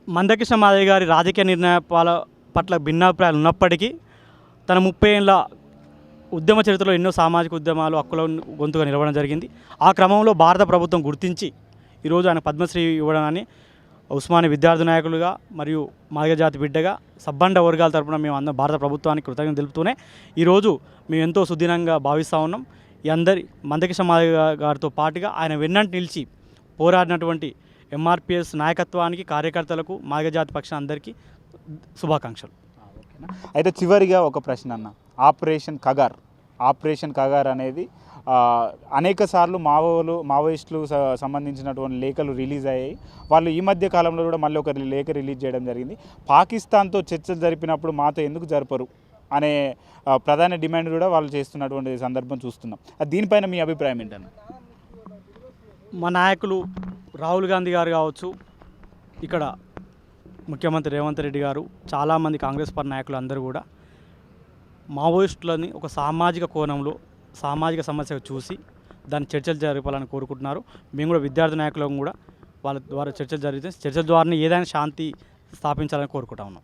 మందకృష్ణ మాదిగ గారి రాజకీయ నిర్ణయాల పట్ల భిన్నాభిప్రాయాలు ఉన్నప్పటికీ తన 30 ఏళ్ళ ఉద్యమ చరిత్రలో ఎన్నో సామాజిక ఉద్యమాలు హక్కుల గొంతుగా నిలవడం జరిగింది. ఆ క్రమంలో భారత ప్రభుత్వం గుర్తించి ఈరోజు ఆయన పద్మశ్రీ ఇవ్వడాన్ని ఉస్మానియా విద్యార్థి నాయకులుగా మరియు మాదిగ జాతి బిడ్డగా సబ్బండ వర్గాల తరపున మేము అందరం భారత ప్రభుత్వానికి కృతజ్ఞతలు తెలుపుతూనే ఈరోజు మేము ఎంతో సుదీనంగా భావిస్తూ ఉన్నాం. ఈ అందరి మందకృష్ణ మాదిగ గారితో పాటుగా ఆయన వెన్నంటి నిలిచి పోరాడినటువంటి ఎంఆర్పిఎస్ నాయకత్వానికి, కార్యకర్తలకు, మాదిగ జాతి పక్షాన అందరికీ శుభాకాంక్షలు. అయితే చివరిగా ఒక ప్రశ్న అన్న, ఆపరేషన్ కగార్ అనేది అనేక సార్లు మావోయిస్టులు సంబంధించినటువంటి లేఖలు రిలీజ్ అయ్యాయి. వాళ్ళు ఈ మధ్య కాలంలో కూడా మళ్ళీ ఒక లేఖ రిలీజ్ చేయడం జరిగింది. పాకిస్తాన్తో చర్చలు జరిపినప్పుడు మాతో ఎందుకు జరపరు అనే ప్రధాన డిమాండ్ కూడా వాళ్ళు చేస్తున్నటువంటి సందర్భం చూస్తున్నాం. దీనిపైన మీ అభిప్రాయం ఏంటన్న? మా నాయకులు రాహుల్ గాంధీ గారు కావచ్చు, ఇక్కడ ముఖ్యమంత్రి రేవంత్ రెడ్డి గారు, చాలామంది కాంగ్రెస్ పార్టీ నాయకులు అందరూ కూడా మావోయిస్టులని ఒక సామాజిక కోణంలో సామాజిక సమస్యగా చూసి దాన్ని చర్చలు జరపాలని కోరుకుంటున్నారు. మేము కూడా విద్యార్థి నాయకులను కూడా వాళ్ళ ద్వారా చర్చల ద్వారానే ఏదైనా శాంతి స్థాపించాలని కోరుకుంటా ఉన్నాం.